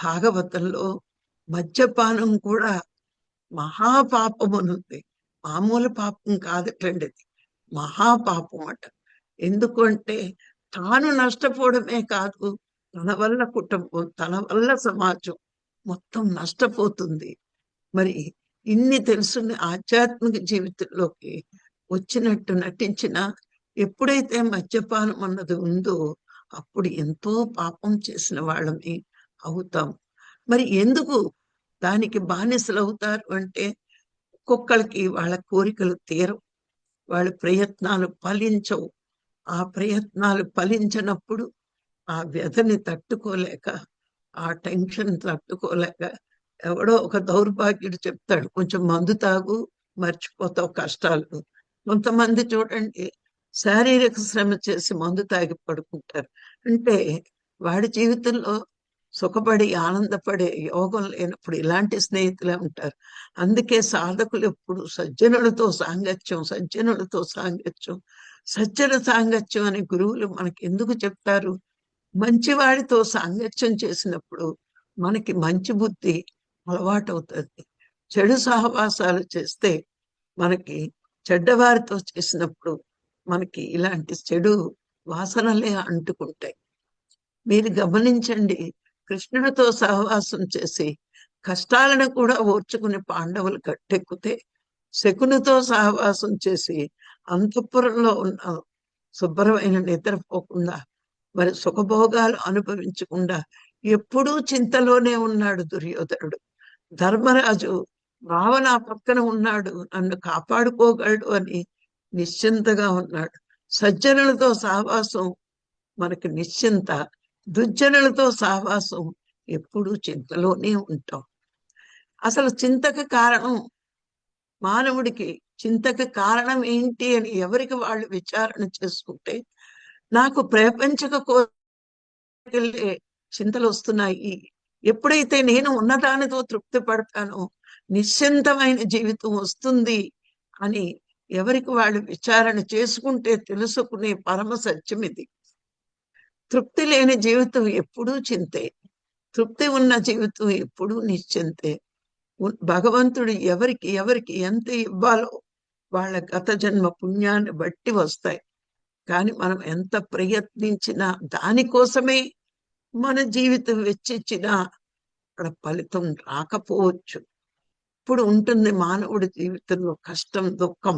భాగవతంలో మద్యపానం కూడా మహాపాపం అనుంది. మామూలు పాపం కాదటండి, అది మహాపాపం అట. ఎందుకంటే తాను నష్టపోవడమే కాదు, తన వల్ల కుటుంబం, తన వల్ల సమాజం మొత్తం నష్టపోతుంది. మరి ఇన్ని తెలుసుని ఆధ్యాత్మిక జీవితంలోకి వచ్చినట్టు నటించిన, ఎప్పుడైతే మద్యపానం అన్నది ఉందో అప్పుడు ఎంతో పాపం చేసిన వాళ్ళని అవుతాం. మరి ఎందుకు దానికి బానిసలు అవుతారు అంటే, ఒక్కొక్కరికి వాళ్ళ కోరికలు తీరవు, వాళ్ళ ప్రయత్నాలు ఫలించవు. ఆ ప్రయత్నాలు ఫలించినప్పుడు ఆ వ్యధని తట్టుకోలేక, ఆ టెన్షన్ తట్టుకోలేక, ఎవడో ఒక దౌర్భాగ్యుడు చెప్తాడు, కొంచెం మందు తాగు మర్చిపోతావు కష్టాలు. కొంతమంది చూడండి, శారీరక శ్రమ చేసి మందు తాగి పడుకుంటారు. అంటే వాడి జీవితంలో సుఖపడి ఆనందపడే యోగం లేనప్పుడు ఇలాంటి స్నేహితులే ఉంటారు. అందుకే సాధకులు ఎప్పుడు సజ్జనులతో సాంగత్యం, సజ్జనులతో సాంగత్యం, సజ్జన సాంగత్యం అని గురువులు మనకి ఎందుకు చెప్తారు? మంచివాడితో సాంగత్యం చేసినప్పుడు మనకి మంచి బుద్ధి అలవాటు అవుతుంది. చెడు సహవాసాలు చేస్తే మనకి, చెడ్డవారితో చేసినప్పుడు మనకి ఇలాంటి చెడు వాసనలే అంటుకుంటాయి. మీరు గమనించండి, కృష్ణుడితో సహవాసం చేసి కష్టాలను కూడా ఓర్చుకుని పాండవులు గట్టెక్కితే, శకునితో సహవాసం చేసి అంతఃపురంలో ఉన్న శుభ్రమైన నిద్రపోకుండా, మరి సుఖభోగాలు అనుభవించకుండా ఎప్పుడూ చింతలోనే ఉన్నాడు దుర్యోధనుడు. ధర్మరాజు రావణ పక్కన ఉన్నాడు, నన్ను కాపాడుకోగలడు అని నిశ్చింతగా ఉన్నాడు. సజ్జనులతో సహవాసం మనకి నిశ్చింత, దుర్జనులతో సహవాసం ఎప్పుడూ చింతలోనే ఉంటాం. అసలు చింతకు కారణం, మానవుడికి చింతకు కారణం ఏంటి అని ఎవరికి వాళ్ళు విచారణ చేసుకుంటే, నాకు ప్రపంచక కోరికలే చింతలు వస్తున్నాయి, ఎప్పుడైతే నేను ఉన్నదానితో తృప్తి పడతానో నిశ్చింతమైన జీవితం వస్తుంది అని ఎవరికి వాళ్ళు విచారణ చేసుకుంటే తెలుసుకునే పరమ సత్యం ఇది. తృప్తి లేని జీవితం ఎప్పుడూ చింతే, తృప్తి ఉన్న జీవితం ఎప్పుడూ నిశ్చింతే. భగవంతుడు ఎవరికి ఎవరికి ఎంత ఇవ్వాలో వాళ్ళ గత జన్మ పుణ్యాన్ని బట్టి వస్తాయి. కానీ మనం ఎంత ప్రయత్నించినా, దానికోసమే మన జీవితం వెచ్చిచ్చినా అక్కడ ఫలితం రాకపోవచ్చు. ఇప్పుడు ఉంటుంది మానవుడి జీవితంలో కష్టం, దుఃఖం.